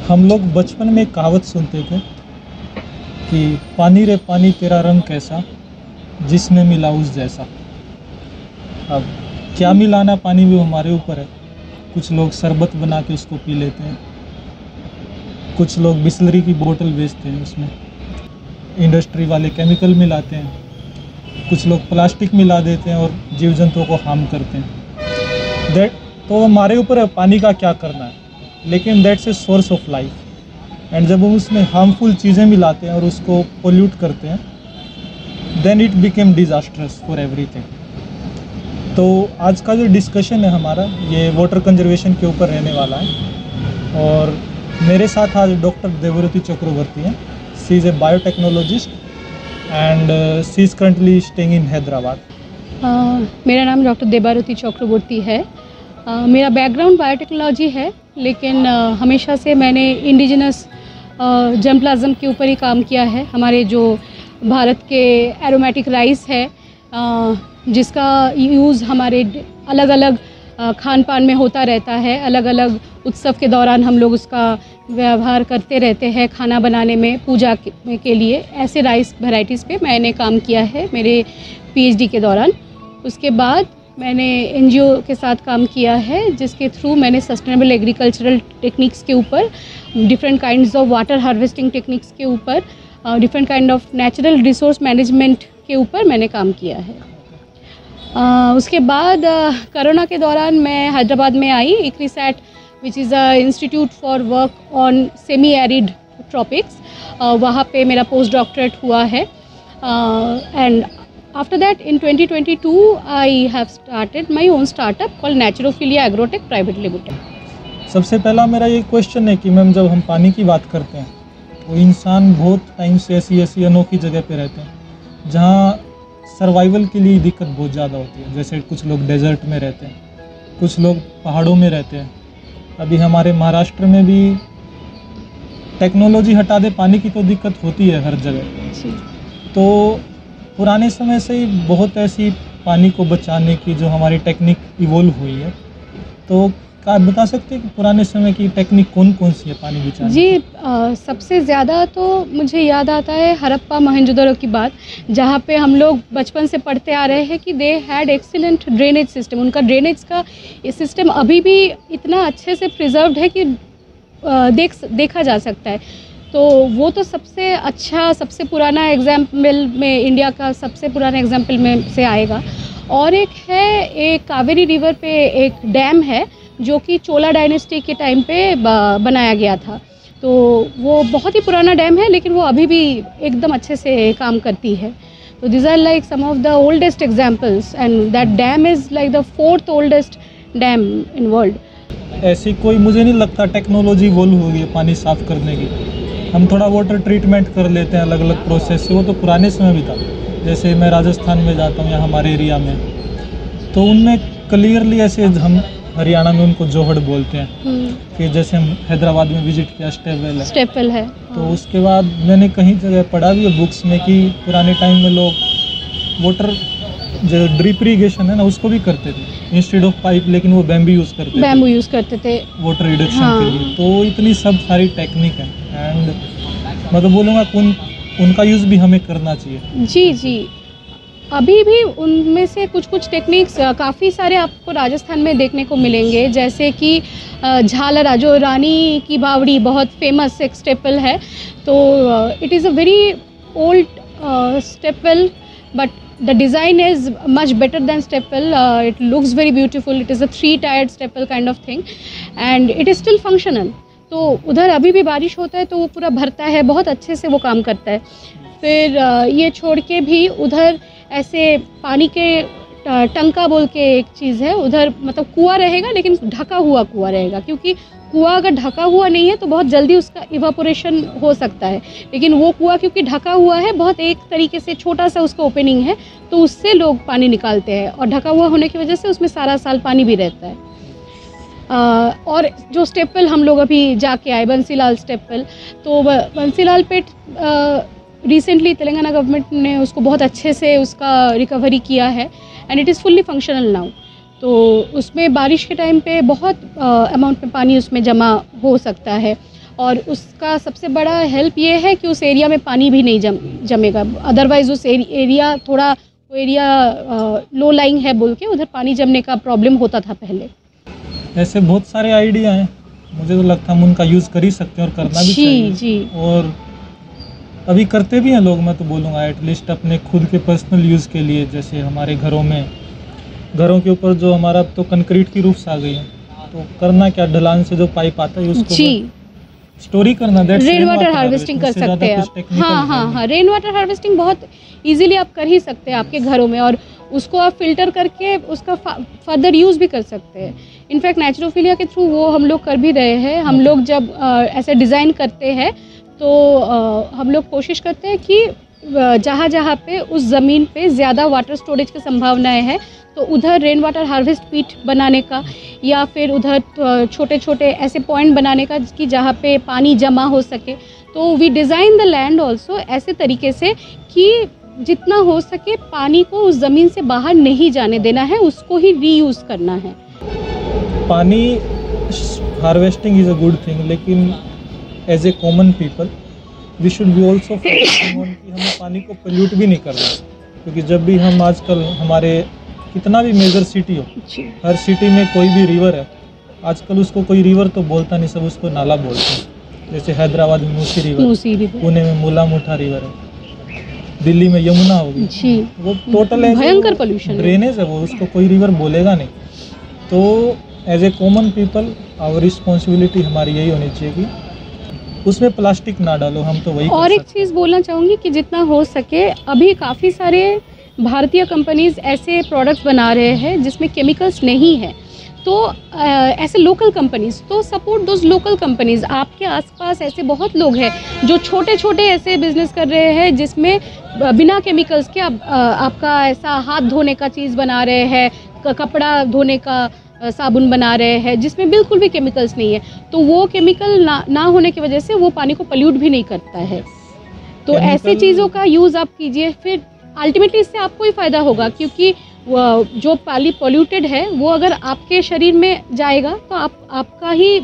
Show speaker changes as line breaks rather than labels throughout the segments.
हम लोग बचपन में एक कहावत सुनते थे कि पानी रे पानी तेरा रंग कैसा, जिसमें मिला उस जैसा। अब क्या मिलाना पानी में हमारे ऊपर है। कुछ लोग शरबत बना के उसको पी लेते हैं, कुछ लोग बिस्लरी की बोतल बेचते हैं, उसमें इंडस्ट्री वाले केमिकल मिलाते हैं, कुछ लोग प्लास्टिक मिला देते हैं और जीव जंतुओं को हार्म करते हैं। दैट तो हमारे ऊपर है पानी का क्या करना है, लेकिन that's a source of life. And जब हम उसमें हार्मफुल चीज़ें मिलाते हैं और उसको पोल्यूट करते हैं, then it became disastrous for everything. तो आज का जो डिस्कशन है हमारा, ये वाटर कंजर्वेशन के ऊपर रहने वाला है। और मेरे साथ आज डॉक्टर देवव्रती चक्रवर्ती हैं। She is a biotechnologist and she is currently staying in Hyderabad.
मेरा नाम डॉक्टर देवव्रती चक्रवर्ती है। मेरा बैकग्राउंड बायोटेक्नोलॉजी है, लेकिन हमेशा से मैंने इंडिजिनस जर्मप्लाज्म के ऊपर ही काम किया है। हमारे जो भारत के एरोमेटिक राइस है, जिसका यूज़ हमारे अलग अलग खान पान में होता रहता है। अलग अलग उत्सव के दौरान हम लोग उसका व्यवहार करते रहते हैं खाना बनाने में, पूजा के लिए। ऐसे राइस वैरायटीज़ पे मैंने काम किया है मेरे पीएचडी के दौरान। उसके बाद मैंने एनजीओ के साथ काम किया है, जिसके थ्रू मैंने सस्टेनेबल एग्रीकल्चरल टेक्निक्स के ऊपर, different kinds of water harvesting techniques के ऊपर, different kind of natural resource management के ऊपर मैंने काम किया है। उसके बाद कोरोना के दौरान मैं हैदराबाद में आई। ICRISAT which is a institute for work on semi arid tropics, वहाँ पे मेरा पोस्ट डॉक्टरेट हुआ है। And after that in 2022 I have started my own startup called Naturophilia Agrotech Private Limited।
सबसे पहला मेरा ये क्वेश्चन है कि मैम, जब हम पानी की बात करते हैं तो इंसान बहुत टाइम से ऐसी अनोखी जगह पे रहते हैं जहाँ सर्वाइवल के लिए दिक्कत बहुत ज़्यादा होती है। जैसे कुछ लोग डेजर्ट में रहते हैं, कुछ लोग पहाड़ों में रहते हैं। अभी हमारे महाराष्ट्र में भी टेक्नोलॉजी हटा दे, पानी की तो दिक्कत होती है हर जगह। तो पुराने समय से ही बहुत ऐसी पानी को बचाने की जो हमारी टेक्निक इवोल्व हुई है। तो क्या आप बता सकते हैं कि पुराने समय की टेक्निक कौन कौन सी है पानी बचाने
जी? सबसे ज़्यादा तो मुझे याद आता है हड़प्पा मोहनजोदड़ो की बात, जहाँ पे हम लोग बचपन से पढ़ते आ रहे हैं कि they had excellent drainage system. उनका ड्रेनेज का ये सिस्टम अभी भी इतना अच्छे से प्रिजर्व्ड है कि देखा जा सकता है। तो वो तो सबसे अच्छा, सबसे पुराना एग्जाम्पल में, इंडिया का सबसे पुराना एग्जाम्पल में से आएगा। और एक है, एक कावेरी रिवर पे एक डैम है जो कि चोला डायनेस्टी के टाइम पे बनाया गया था। तो वो बहुत ही पुराना डैम है, लेकिन वो अभी भी एकदम अच्छे से काम करती है। तो this are like some of the oldest examples, and that dam is like the 4th oldest dam in world.
ऐसी कोई मुझे नहीं लगता टेक्नोलॉजी इवॉल्व हो गई है पानी साफ़ करने की। हम थोड़ा वाटर ट्रीटमेंट कर लेते हैं अलग अलग प्रोसेस से, वो तो पुराने समय भी था। जैसे मैं राजस्थान में जाता हूँ या हमारे एरिया में, तो उनमें क्लियरली ऐसे, हम हरियाणा में उनको जोहड़ बोलते हैं, कि जैसे हम हैदराबाद में विजिट किया स्टेपवेल है। तो उसके बाद मैंने कहीं जगह पढ़ा भी है बुक्स में कि पुराने टाइम में लोग वाटर जो ड्रिप इरीगेशन है ना, उसको भी करते थे इंस्टेड ऑफ पाइप, लेकिन वो बैम्बू यूज़ करते थे वाटर रिडक्शन के लिए। तो इतनी सब सारी टेक्निक है, एंड मैं तो बोलूँगा उनका यूज़ भी हमें करना चाहिए।
जी, अभी भी उनमें से कुछ टेक्निक्स काफ़ी सारे आपको राजस्थान में देखने को मिलेंगे। जैसे कि झालरा, जो रानी की बावड़ी, बहुत फेमस एक स्टेपल है। तो it is a very old staple, but the design is much better than staple. It looks very beautiful. It is a 3-tiered staple kind of thing, and it is still functional. तो उधर अभी भी बारिश होता है तो वो पूरा भरता है, बहुत अच्छे से वो काम करता है। फिर ये छोड़ के भी उधर ऐसे पानी के टंका बोल के एक चीज़ है उधर, मतलब कुआं रहेगा लेकिन ढका हुआ कुआं रहेगा, क्योंकि कुआं अगर ढका हुआ नहीं है तो बहुत जल्दी उसका इवापोरेशन हो सकता है। लेकिन वो कुआं क्योंकि ढका हुआ है, बहुत एक तरीके से छोटा सा उसका ओपनिंग है, तो उससे लोग पानी निकालते हैं, और ढका हुआ होने की वजह से उसमें सारा साल पानी भी रहता है। और जो स्टेपल हम लोग अभी जाके आए, बंसीलाल स्टेपल, तो बंसीलाल पेट रिसेंटली तेलंगाना गवर्नमेंट ने उसको बहुत अच्छे से उसका रिकवरी किया है, and it is fully functional now. तो उसमें बारिश के टाइम पे बहुत अमाउंट में पानी उसमें जमा हो सकता है। और उसका सबसे बड़ा हेल्प ये है कि उस एरिया में पानी भी नहीं जमेगा। अदरवाइज़ उस एरिया थोड़ा वो एरिया लो लाइंग है बोल के उधर पानी जमने का प्रॉब्लम होता था पहले।
ऐसे बहुत सारे आइडिया हैं, मुझे तो लगता है हम उनका यूज़ कर ही सकते हैं और करना भी चाहिए।
जी।
और अभी करते भी हैं लोग, मैं तो बोलूँगा एटलीस्ट अपने खुद के पर्सनल यूज़ के लिए। जैसे हमारे घरों के ऊपर जो हमारा अब तो कंक्रीट की रूफ्स आ गई हैं, तो करना क्या, ढलान से जो पाइप आता है उसको स्टोरी करना,
रेन वाटर हार्वेस्टिंग कर सकते हैं आप। हाँ, रेन वाटर हार्वेस्टिंग बहुत इजीली आप कर ही सकते हैं आपके घरों में, और उसको आप फिल्टर करके उसका फर्दर यूज़ भी कर सकते हैं। इनफैक्ट नेचुरोफिलिया के थ्रू वो हम लोग कर भी रहे हैं। हम लोग जब ऐसे डिज़ाइन करते हैं तो हम लोग कोशिश करते हैं कि जहाँ जहाँ पे उस ज़मीन पे ज़्यादा वाटर स्टोरेज की संभावनाएं हैं तो उधर रेन वाटर हार्वेस्ट पीट बनाने का, या फिर उधर छोटे छोटे ऐसे पॉइंट बनाने का कि जहाँ पे पानी जमा हो सके। तो we design the land also ऐसे तरीके से कि जितना हो सके पानी को उस ज़मीन से बाहर नहीं जाने देना है, उसको ही रीयूज़ करना है।
पानी harvesting is a good thing, लेकिन as a common people we should be also focusing on कि हमें पानी को पोल्यूट भी नहीं करना। क्योंकि जब भी हम आजकल हमारे कितना भी मेजर सिटी हो, हर सिटी में कोई भी रिवर है, आजकल उसको कोई रिवर तो बोलता नहीं, सब उसको नाला बोलते हैं। जैसे हैदराबाद में मूसी रिवर, पुणे में मूला मुठा रिवर है, दिल्ली में यमुना होगी जी, वो टोटल
भयंकर पोल्यूशन
ड्रेनेज है, वो उसको कोई रिवर बोलेगा नहीं। तो as a common people our responsibility हमारी यही होनी चाहिए कि उसमें प्लास्टिक ना डालो, हम तो वही।
और एक चीज़ बोलना चाहूँगी कि जितना हो सके अभी काफ़ी सारे भारतीय कंपनीज ऐसे प्रोडक्ट्स बना रहे हैं जिसमें केमिकल्स नहीं है, तो ऐसे लोकल कंपनीज, तो सपोर्ट दोज लोकल कंपनीज। आपके आसपास ऐसे बहुत लोग हैं जो छोटे छोटे ऐसे बिजनेस कर रहे हैं जिसमें बिना केमिकल्स के आपका ऐसा हाथ धोने का चीज़ बना रहे हैं, कपड़ा धोने का साबुन बना रहे हैं जिसमें बिल्कुल भी केमिकल्स नहीं है। तो वो केमिकल ना होने की वजह से वो पानी को पोल्यूट भी नहीं करता है। तो ऐसे चीज़ों का यूज़ आप कीजिए, फिर अल्टीमेटली इससे आपको ही फ़ायदा होगा, क्योंकि जो पानी पोल्यूटेड है वो अगर आपके शरीर में जाएगा तो आपका ही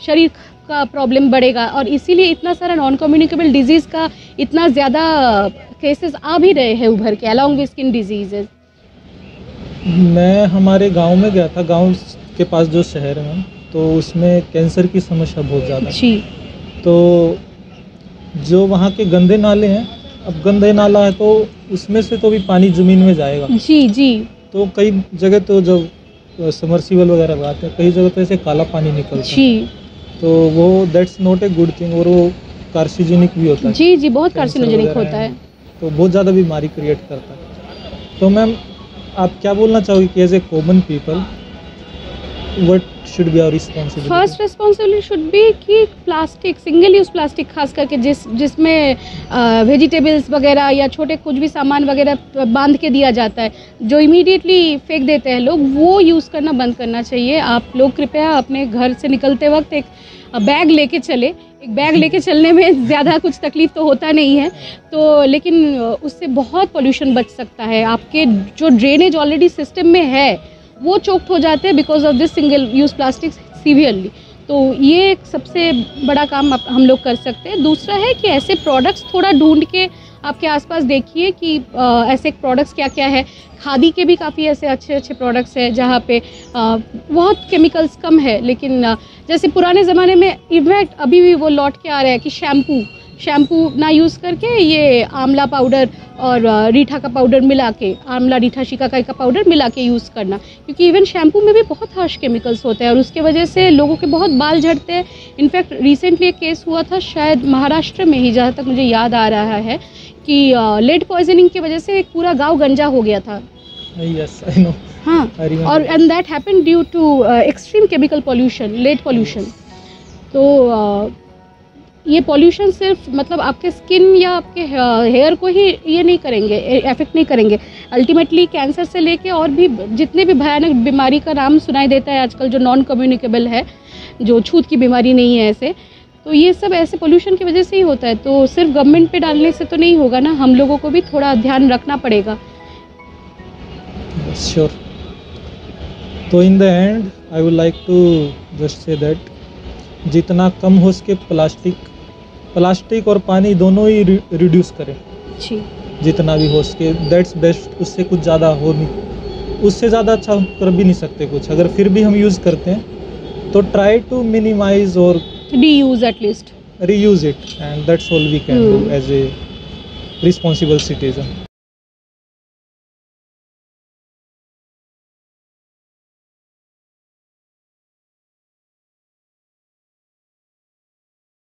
शरीर का प्रॉब्लम बढ़ेगा, और इसीलिए इतना सारा नॉन कम्युनिकेबल डिजीज़ का इतना ज़्यादा केसेस आ भी रहे हैं उभर के, अलॉन्ग विद स्किन डिजीजेज।
मैं हमारे गांव में गया था, गांव के पास जो शहर है तो उसमें कैंसर की समस्या बहुत ज़्यादा
जी।
तो जो वहाँ के गंदे नाले हैं, अब गंदे नाला है तो उसमें से तो भी पानी ज़मीन में जाएगा
जी।
तो कई जगह तो जब समरसीबल वगैरह लगाते हैं, कई जगह तो ऐसे काला पानी निकलता है, तो वो that's not a good thing, और वो कार्सिजेनिक भी होता है।
जी, बहुत कार्सिनोजेनिक होता है,
तो बहुत ज़्यादा बीमारी क्रिएट करता है। तो मैम आप क्या बोलना चाहोगे कि as a common people what should be our responsibility?
First responsibility should be कि प्लास्टिक, सिंगल यूज़ प्लास्टिक खास करके जिसमें वेजिटेबल्स वगैरह या छोटे कुछ भी सामान वगैरह बांध के दिया जाता है, जो इमीडिएटली फेंक देते हैं लोग, वो यूज़ करना बंद करना चाहिए। आप लोग कृपया अपने घर से निकलते वक्त एक बैग लेके चले। एक बैग लेके चलने में ज़्यादा कुछ तकलीफ तो होता नहीं है, तो लेकिन उससे बहुत पोल्यूशन बच सकता है। आपके जो ड्रेनेज ऑलरेडी सिस्टम में है वो चोक्ड हो जाते हैं because of this single use plastic severely. तो ये एक सबसे बड़ा काम हम लोग कर सकते हैं। दूसरा है कि ऐसे प्रोडक्ट्स थोड़ा ढूंढ के आपके आसपास देखिए कि ऐसे प्रोडक्ट्स क्या क्या है। खादी के भी काफ़ी ऐसे अच्छे प्रोडक्ट्स हैं जहाँ पे बहुत केमिकल्स कम है, लेकिन जैसे पुराने ज़माने में इनफैक्ट अभी भी वो लौट के आ रहा है कि शैम्पू ना यूज़ करके ये आंवला पाउडर और रीठा का पाउडर मिला के, आंवला रीठा शिकाकाई का पाउडर मिला के यूज़ करना, क्योंकि इवन शैम्पू में भी बहुत हार्श केमिकल्स होते हैं और उसके वजह से लोगों के बहुत बाल झड़ते हैं। इनफैक्ट रिसेंटली एक केस हुआ था शायद महाराष्ट्र में ही, जहाँ तक मुझे याद आ रहा है, कि लेड पॉइजनिंग की वजह से एक पूरा गाँव गंजा हो गया था।
Yes, I know.
हाँ, और and that happened due to extreme chemical pollution, lead pollution. तो ये पोल्यूशन सिर्फ मतलब आपके स्किन या आपके हेयर को ही ये नहीं करेंगे, इफेक्ट नहीं करेंगे, अल्टीमेटली कैंसर से लेके और भी जितने भी भयानक बीमारी का नाम सुनाई देता है आजकल, जो नॉन कम्युनिकेबल है, जो छूत की बीमारी नहीं है ऐसे, तो ये सब ऐसे पोल्यूशन की वजह से ही होता है। तो सिर्फ गवर्नमेंट पे डालने से तो नहीं होगा ना, हम लोगों को भी थोड़ा ध्यान रखना पड़ेगा।
Sure. So in the end, I would like to just say that जितना कम हो सके प्लास्टिक और पानी दोनों ही रिड्यूस करें
जी
जितना भी हो सके, दैट्स बेस्ट। उससे कुछ ज़्यादा हो नहीं, उससे ज़्यादा अच्छा हम कर भी नहीं सकते कुछ। अगर फिर भी हम यूज़ करते हैं तो ट्राई टू मिनिमाइज और
reuse at least.
reuse it, and that's all we can do as a responsible citizen.